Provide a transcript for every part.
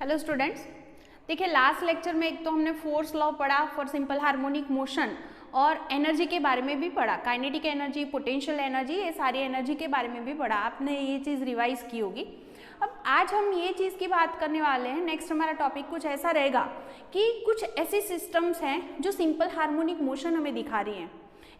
Hello students, देखिए last lecture में एक तो हमने फोर्स लॉ पढ़ा फॉर सिंपल हार्मोनिक मोशन और एनर्जी के बारे में भी पढ़ा, काइनेटिक एनर्जी, पोटेंशियल एनर्जी, ये सारी एनर्जी के बारे में भी पढ़ा। आपने ये चीज़ रिवाइज की होगी। अब आज हम ये चीज़ की बात करने वाले हैं। नेक्स्ट हमारा टॉपिक कुछ ऐसा रहेगा कि कुछ ऐसी सिस्टम्स हैं जो सिंपल हार्मोनिक मोशन हमें दिखा रही हैं।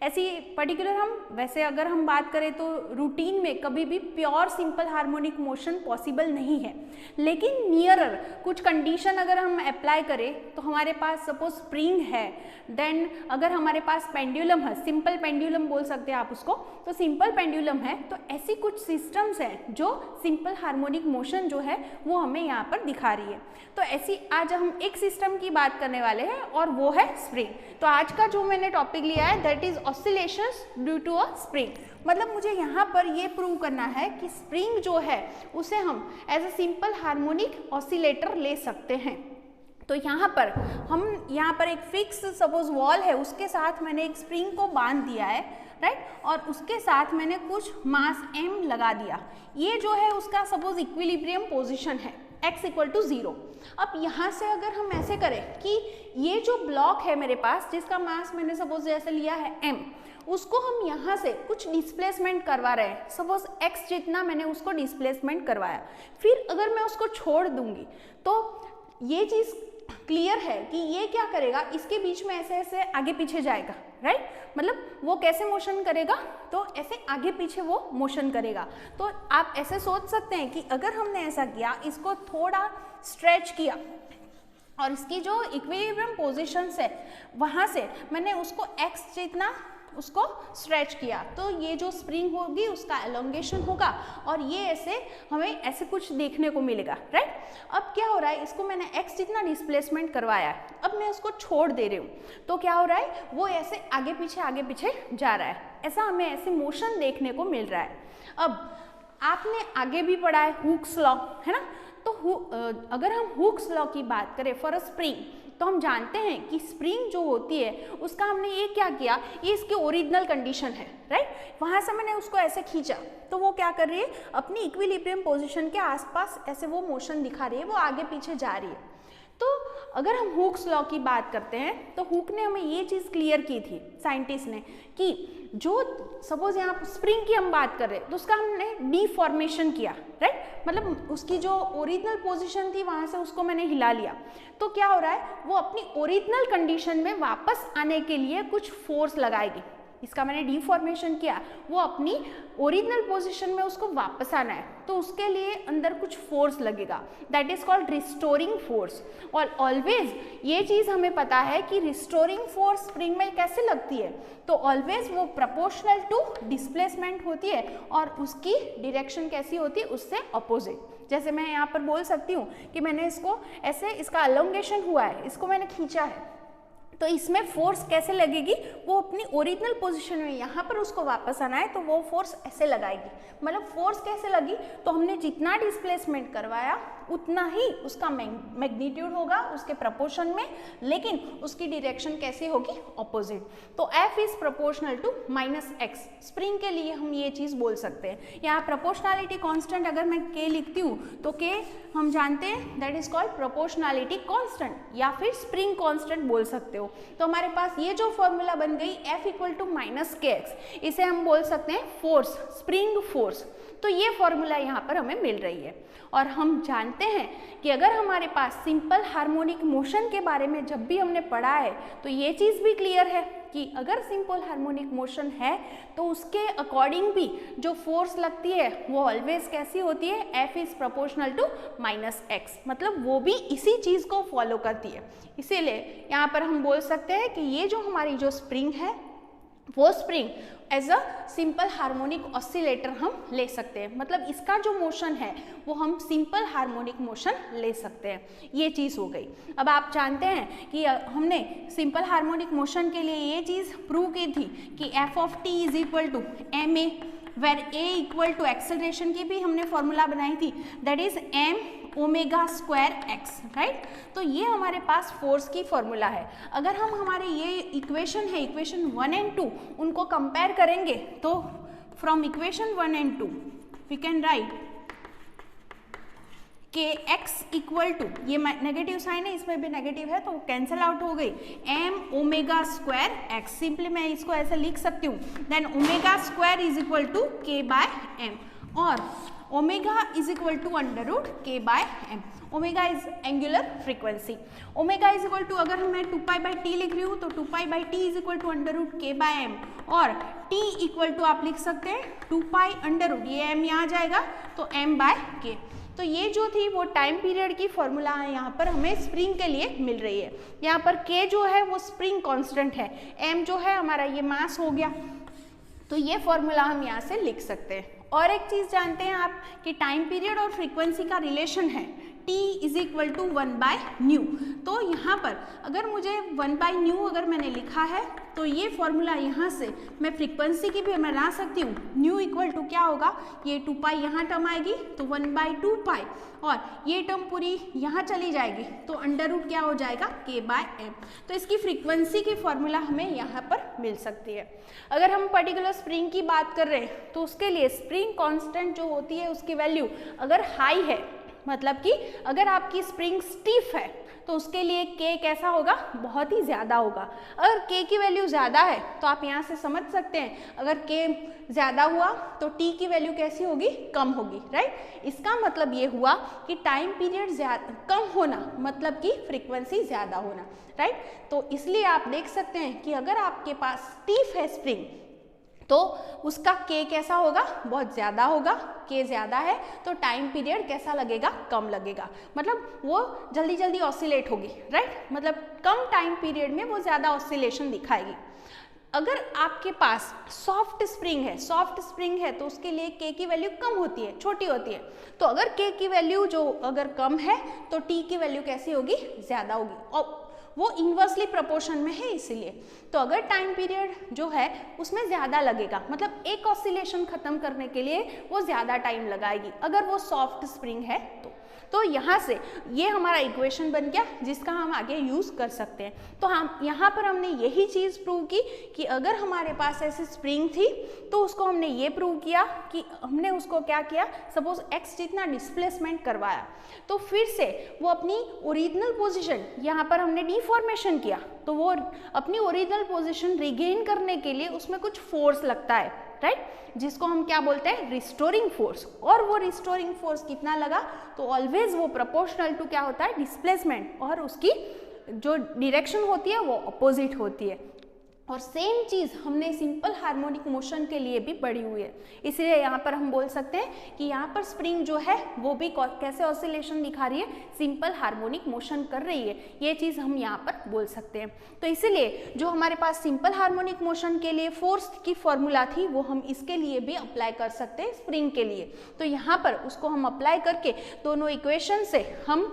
ऐसी पर्टिकुलर हम वैसे अगर हम बात करें तो रूटीन में कभी भी pure simple harmonic motion possible नहीं है, लेकिन नियरर कुछ कंडीशन अगर हम अप्लाई करें तो हमारे पास सपोज स्प्रिंग है, देन अगर हमारे पास पेंडुलम है, सिंपल पेंडुलम बोल सकते हैं आप उसको, तो सिंपल पेंडुलम है, तो ऐसी कुछ सिस्टम्स हैं जो सिंपल हार्मोनिक मोशन जो है वो हमें यहाँ पर दिखा रही है। तो ऐसी आज हम एक सिस्टम की बात करने वाले हैं और वो है स्प्रिंग। तो आज का जो मैंने टॉपिक लिया है that is oscillations due to a spring. मतलब मुझे यहाँ पर ये प्रूव करना है कि स्प्रिंग जो है उसे हम as a simple harmonic oscillator ले सकते हैं। तो यहाँ पर एक फिक्स सपोज वॉल है, उसके साथ मैंने एक स्प्रिंग को बांध दिया है, राइट, और उसके साथ मैंने कुछ मास m लगा दिया। ये जो है उसका सपोज इक्विलिब्रियम पोजीशन है x = 0। अब यहाँ से अगर हम ऐसे करें कि ये जो ब्लॉक है मेरे पास जिसका मास मैंने सपोज जैसे लिया है m, उसको हम यहाँ से कुछ डिस्प्लेसमेंट करवा रहे हैं, सपोज x जितना मैंने उसको डिस्प्लेसमेंट करवाया। फिर अगर मैं उसको छोड़ दूंगी तो ये चीज़ क्लियर है कि ये क्या करेगा, इसके बीच में ऐसे ऐसे आगे पीछे जाएगा, राइट। मतलब वो कैसे मोशन करेगा, तो ऐसे आगे पीछे वो मोशन करेगा। तो आप ऐसे सोच सकते हैं कि अगर हमने ऐसा किया, इसको थोड़ा स्ट्रेच किया और इसकी जो इक्विलिब्रियम पोजीशंस है वहाँ से मैंने उसको x जितना उसको स्ट्रेच किया, तो ये जो स्प्रिंग होगी उसका एलोंगेशन होगा और ये ऐसे हमें ऐसे कुछ देखने को मिलेगा, राइट। अब क्या हो रहा है, इसको मैंने x जितना डिस्प्लेसमेंट करवाया है, अब मैं उसको छोड़ दे रही हूँ, तो क्या हो रहा है, वो ऐसे आगे पीछे जा रहा है। ऐसा हमें ऐसे मोशन देखने को मिल रहा है। अब आपने आगे भी पढ़ा है हुक्स लॉ, है ना। तो अगर हम हुक्स लॉ की बात करें फॉर अ स्प्रिंग, तो हम जानते हैं कि स्प्रिंग जो होती है उसका हमने ये क्या किया, ये इसकी ओरिजिनल कंडीशन है, राइट। वहाँ से मैंने उसको ऐसे खींचा तो वो क्या कर रही है, अपनी इक्विलिब्रियम पोजीशन के आसपास ऐसे वो मोशन दिखा रही है, वो आगे पीछे जा रही है। तो अगर हम हुक्स लॉ की बात करते हैं तो हुक ने हमें ये चीज़ क्लियर की थी, साइंटिस्ट ने, कि जो सपोज यहाँ स्प्रिंग की हम बात कर रहे हैं तो उसका हमने डीफॉर्मेशन किया, राइट। मतलब उसकी जो ओरिजिनल पोजीशन थी वहाँ से उसको मैंने हिला लिया, तो क्या हो रहा है, वो अपनी ओरिजिनल कंडीशन में वापस आने के लिए कुछ फोर्स लगाएगी। इसका मैंने डीफॉर्मेशन किया, वो अपनी ओरिजिनल पोजीशन में उसको वापस आना है, तो उसके लिए अंदर कुछ फोर्स लगेगा, that is called restoring force. और ऑलवेज ये चीज़ हमें पता है कि रिस्टोरिंग फोर्स स्प्रिंग में कैसे लगती है, तो ऑलवेज वो प्रोपोर्शनल टू डिस्प्लेसमेंट होती है और उसकी डायरेक्शन कैसी होती है, उससे अपोजिट। जैसे मैं यहाँ पर बोल सकती हूँ कि मैंने इसको ऐसे, इसका एलोंगेशन हुआ है, इसको मैंने खींचा है, तो इसमें फोर्स कैसे लगेगी, वो अपनी ओरिजिनल पोजीशन में यहाँ पर उसको वापस आना है तो वो फोर्स ऐसे लगाएगी। मतलब फोर्स कैसे लगी, तो हमने जितना डिस्प्लेसमेंट करवाया उतना ही उसका मैग्नीट्यूड होगा उसके प्रपोर्शन में, लेकिन उसकी डायरेक्शन कैसे होगी, ऑपोजिट। तो F is proportional to -x। Spring के लिए हम ये चीज़ बोल सकते हैं। यहाँ प्रोपोर्शनैलिटी कांस्टेंट अगर मैं K लिखती हूँ तो K हम जानते हैं that is called proportionality constant या फिर स्प्रिंग कांस्टेंट बोल सकते हो। तो हमारे पास ये जो फॉर्मूला बन गई F = -kx, इसे हम बोल सकते हैं फोर्स, स्प्रिंग फोर्स। तो ये फॉर्मूला यहाँ पर हमें मिल रही है। और हम जानते हैं कि अगर हमारे पास सिंपल हार्मोनिक मोशन के बारे में जब भी हमने पढ़ा है तो ये चीज़ भी क्लियर है कि अगर सिंपल हार्मोनिक मोशन है तो उसके अकॉर्डिंग भी जो फोर्स लगती है वो ऑलवेज कैसी होती है, F is proportional to -x। मतलब वो भी इसी चीज़ को फॉलो करती है। इसीलिए यहाँ पर हम बोल सकते हैं कि ये जो हमारी जो स्प्रिंग है वो spring as a simple harmonic oscillator हम ले सकते हैं। मतलब इसका जो मोशन है वो हम सिंपल हार्मोनिक मोशन ले सकते हैं। ये चीज़ हो गई। अब आप जानते हैं कि हमने सिंपल हार्मोनिक मोशन के लिए ये चीज़ प्रूव की थी कि F(t) = ma, where a = acceleration की भी हमने फॉर्मूला बनाई थी, दैट इज m(ω²x), राइट। तो ये हमारे पास फोर्स की फॉर्मूला है। अगर हम हमारे ये इक्वेशन है, इक्वेशन 1 and 2, उनको कंपेयर करेंगे तो from equation 1 and 2 we can write K X equal to, ये नेगेटिव साइन है, इसमें भी नेगेटिव है तो कैंसिल आउट हो गई, m omega square x, simply मैं इसको ऐसे लिख सकती हूँ, then omega square is equal to k by m, और omega is equal to under root k by m. Omega is angular frequency, omega is equal to, अगर मैं 2π/t लिख रही हूँ तो 2π/t is equal to under root k by m, और t equal to आप लिख सकते हैं 2π अंडर रूट, ये m यहाँ जाएगा तो m बाय के। तो ये जो थी वो टाइम पीरियड की फॉर्मूला है, यहाँ पर हमें स्प्रिंग के लिए मिल रही है। यहाँ पर k जो है वो स्प्रिंग कांस्टेंट है, m जो है हमारा ये मास हो गया, तो ये फॉर्मूला हम यहाँ से लिख सकते हैं। और एक चीज़ जानते हैं आप कि टाइम पीरियड और फ्रीक्वेंसी का रिलेशन है t इज इक्वल टू 1/ν। तो यहाँ पर अगर मुझे 1/ν अगर मैंने लिखा है तो ये फॉर्मूला यहाँ से मैं फ्रीक्वेंसी की भी मैं ला सकती हूँ, न्यू इक्वल टू क्या होगा, ये 2π यहाँ टर्म आएगी तो 1/2π, और ये टर्म पूरी यहाँ चली जाएगी तो अंडर रूट क्या हो जाएगा k बाय एम। तो इसकी फ्रीक्वेंसी की फॉर्मूला हमें यहाँ पर मिल सकती है। अगर हम पर्टिकुलर स्प्रिंग की बात कर रहे हैं तो उसके लिए स्प्रिंग कांस्टेंट जो होती है उसकी वैल्यू अगर हाई है, मतलब कि अगर आपकी स्प्रिंग स्टीफ है तो उसके लिए k कैसा होगा, बहुत ही ज़्यादा होगा। अगर k की वैल्यू ज़्यादा है तो आप यहाँ से समझ सकते हैं अगर k ज़्यादा हुआ तो t की वैल्यू कैसी होगी, कम होगी, राइट। इसका मतलब ये हुआ कि टाइम पीरियड कम होना मतलब कि फ्रीक्वेंसी ज़्यादा होना, राइट। तो इसलिए आप देख सकते हैं कि अगर आपके पास स्टीफ है स्प्रिंग तो उसका k कैसा होगा, बहुत ज़्यादा होगा, k ज़्यादा है तो टाइम पीरियड कैसा लगेगा, कम लगेगा, मतलब वो जल्दी जल्दी ऑसिलेट होगी, राइट। मतलब कम टाइम पीरियड में वो ज़्यादा ऑसिलेशन दिखाएगी। अगर आपके पास सॉफ्ट स्प्रिंग है तो उसके लिए k की वैल्यू कम होती है, छोटी होती है। तो अगर k की वैल्यू जो अगर कम है तो t की वैल्यू कैसी होगी, ज़्यादा होगी, और वो इन्वर्सली प्रोपोर्शन में है इसीलिए। तो अगर टाइम पीरियड जो है उसमें ज़्यादा लगेगा, मतलब एक ऑसिलेशन ख़त्म करने के लिए वो ज़्यादा टाइम लगाएगी अगर वो सॉफ्ट स्प्रिंग है तो यहाँ से ये हमारा इक्वेशन बन गया जिसका हम आगे यूज़ कर सकते हैं। तो हम यहाँ पर हमने यही चीज़ प्रूव की कि अगर हमारे पास ऐसी स्प्रिंग थी तो उसको हमने ये प्रूव किया कि हमने उसको क्या किया, सपोज x जितना डिस्प्लेसमेंट करवाया तो फिर से वो अपनी ओरिजिनल पोजीशन, यहाँ पर हमने डिफॉर्मेशन किया तो वो अपनी ओरिजिनल पोजीशन रिगेन करने के लिए उसमें कुछ फोर्स लगता है, राइट, जिसको हम क्या बोलते हैं, रिस्टोरिंग फोर्स। और वो रिस्टोरिंग फोर्स कितना लगा तो ऑलवेज वो प्रोपोर्शनल टू क्या होता है, डिस्प्लेसमेंट, और उसकी जो डायरेक्शन होती है वो अपोजिट होती है। और सेम चीज़ हमने सिंपल हार्मोनिक मोशन के लिए भी पढ़ी हुई है, इसलिए यहाँ पर हम बोल सकते हैं कि यहाँ पर स्प्रिंग जो है वो भी कैसे ऑसिलेशन दिखा रही है, सिंपल हार्मोनिक मोशन कर रही है, ये चीज़ हम यहाँ पर बोल सकते हैं। तो इसीलिए जो हमारे पास सिंपल हार्मोनिक मोशन के लिए फोर्स की फॉर्मूला थी वो हम इसके लिए भी अप्लाई कर सकते हैं स्प्रिंग के लिए। तो यहाँ पर उसको हम अप्लाई करके दोनों इक्वेशन से हम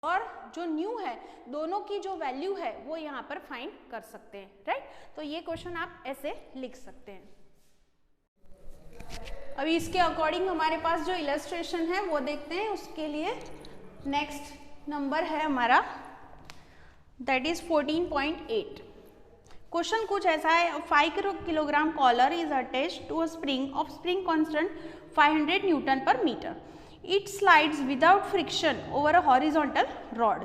और जो न्यू है दोनों की जो वैल्यू है वो यहाँ पर फाइंड कर सकते हैं, राइट। तो ये क्वेश्चन आप ऐसे लिख सकते हैं। अभी इसके अकॉर्डिंग हमारे पास जो इलस्ट्रेशन है वो देखते हैं। उसके लिए नेक्स्ट नंबर है हमारा दैट इज 14.8। क्वेश्चन कुछ ऐसा है, 5 kilogram collar is attached to a spring of spring constant 500 newton per metre. It slides without friction over a horizontal rod.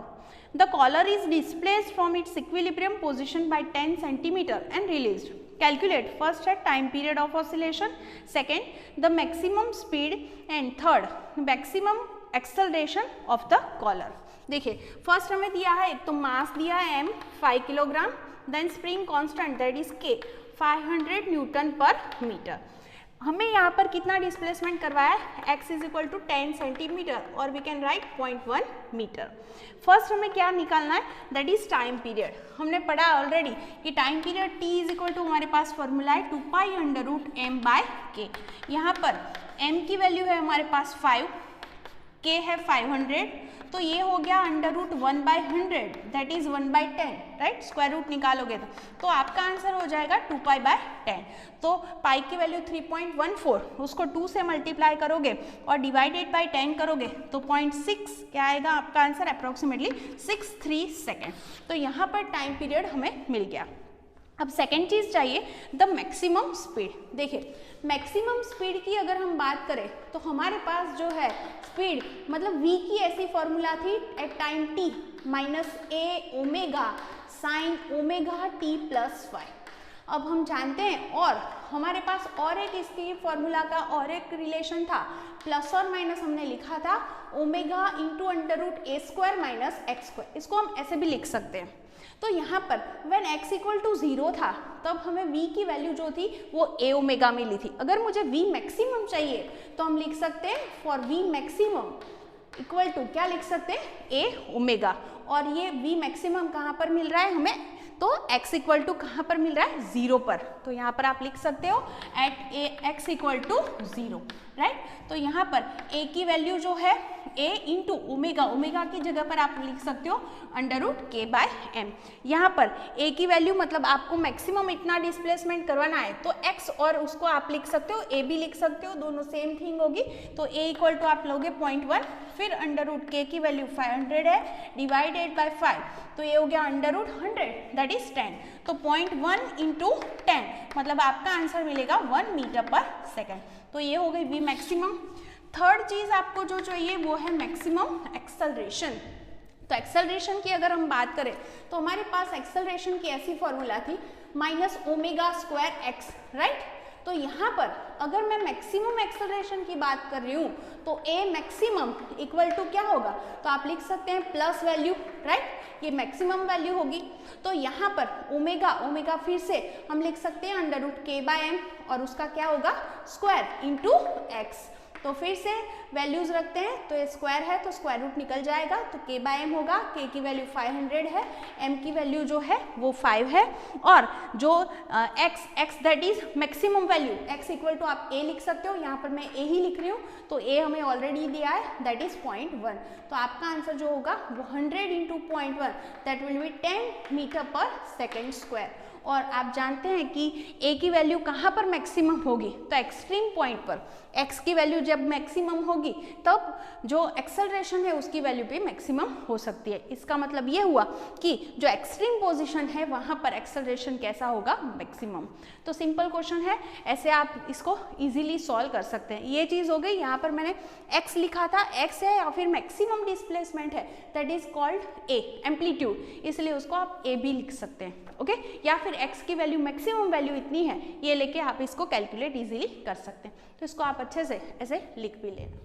The collar is displaced from its equilibrium position by 10 cm and released. Calculate first at time period of oscillation, second the maximum speed, and third maximum acceleration of the collar. देखिए first हमें दिया है, एक तो मास दिया है m 5 kilogram, then spring constant that is k 500 newton per metre. हमें यहाँ पर कितना डिस्प्लेसमेंट करवाया है, x is equal to 10 centimetre और we can write 0.1 metre. First हमें क्या निकालना है, दैट इज टाइम पीरियड। हमने पढ़ा ऑलरेडी कि time period t is equal to हमारे पास फॉर्मूला है 2π under root m by k। यहाँ पर m की वैल्यू है हमारे पास 5, k है 500, तो ये हो गया under root 1/100 that is 1/10, right. Square root निकालोगे तो आपका आंसर हो जाएगा 2π/10। तो पाई की वैल्यू 3.14, उसको 2 से मल्टीप्लाई करोगे और डिवाइडेड बाय 10 करोगे तो 0.6 क्या आएगा आपका आंसर, अप्रोक्सीमेटली 63 सेकेंड। तो यहाँ पर टाइम पीरियड हमें मिल गया। अब सेकेंड चीज़ चाहिए द मैक्सिमम स्पीड। देखिए मैक्सिमम स्पीड की अगर हम बात करें तो हमारे पास जो है स्पीड मतलब v की ऐसी फॉर्मूला थी at time t minus a omega sine omega t plus y. अब हम जानते हैं और हमारे पास और एक इसकी फॉर्मूला का और एक रिलेशन था, प्लस और माइनस हमने लिखा था ओमेगा इंटू अंडर रूट ए स्क्वायर माइनस एक्स स्क्वायर। इसको हम ऐसे भी लिख सकते हैं। तो यहाँ पर व्हेन x इक्वल टू 0 था तब हमें v की वैल्यू जो थी वो a ओमेगा मिली थी। अगर मुझे v मैक्सिमम चाहिए तो हम लिख सकते हैं for v maximum equal to क्या लिख सकते हैं a ओमेगा। और ये v मैक्सिमम कहाँ पर मिल रहा है हमें, तो x इक्वल टू कहाँ पर मिल रहा है 0 पर। तो यहाँ पर आप लिख सकते हो at a x equal to 0, right. तो यहाँ पर a की वैल्यू जो है a इंटू ओमेगा, ओमेगा की जगह पर आप लिख सकते हो under root k by m। यहाँ पर a की वैल्यू मतलब आपको मैक्सिमम इतना डिस्प्लेसमेंट करवाना है तो x और उसको आप लिख सकते हो a भी लिख सकते हो, दोनों सेम थिंग होगी। तो a इक्वल टू आप लोगे 0.1, फिर अंडर रूट k की वैल्यू 500 है डिवाइडेड बाय 5, तो ये हो गया अंडर रूट 100 दैट इज 10। तो 0.1 इंटू 10 मतलब आपका आंसर मिलेगा 1 मीटर पर सेकेंड। तो ये हो गई v मैक्सिमम। थर्ड चीज आपको जो चाहिए वो है मैक्सिमम एक्सेलरेशन। तो एक्सेलरेशन की अगर हम बात करें तो हमारे पास एक्सेलरेशन की ऐसी फॉर्मूला थी minus omega square x, right. तो यहाँ पर अगर मैं मैक्सिमम एक्सेलरेशन की बात कर रही हूँ तो a मैक्सिमम इक्वल टू क्या होगा, तो आप लिख सकते हैं प्लस वैल्यू, राइट, ये मैक्सिमम वैल्यू होगी। तो यहाँ पर ओमेगा, ओमेगा फिर से हम लिख सकते हैं under root k by m और उसका क्या होगा स्क्वायर इंटू एक्स। तो फिर से वैल्यूज रखते हैं, तो ये स्क्वायर है तो स्क्वायर रूट निकल जाएगा, तो k बाय m होगा, k की वैल्यू 500 है, m की वैल्यू जो है वो 5 है, और जो x that is maximum value x equal to आप a लिख सकते हो, यहाँ पर मैं a ही लिख रही हूँ तो a हमें ऑलरेडी दिया है दैट इज 0.1। तो आपका आंसर जो होगा वो 100 into 0.1 that will be 10 metre per second square. और आप जानते हैं कि a की वैल्यू कहाँ पर मैक्सिमम होगी, तो एक्सट्रीम पॉइंट पर। x की वैल्यू जब मैक्सिमम होगी तब जो एक्सेलरेशन है उसकी वैल्यू भी मैक्सिमम हो सकती है। इसका मतलब ये हुआ कि जो एक्सट्रीम पोजीशन है वहाँ पर एक्सेलरेशन कैसा होगा मैक्सिमम। तो सिंपल क्वेश्चन है, ऐसे आप इसको इजीली सॉल्व कर सकते हैं। ये चीज़ हो गई, यहाँ पर मैंने x लिखा था, x है या फिर मैक्सिमम डिस्प्लेसमेंट है that is called a amplitude, इसलिए उसको आप a भी लिख सकते हैं, ओके। या फिर x की वैल्यू मैक्सिमम वैल्यू इतनी है, ये लेके आप इसको कैलकुलेट इजीली कर सकते हैं। तो इसको आप अच्छे से ऐसे लिख भी लेना।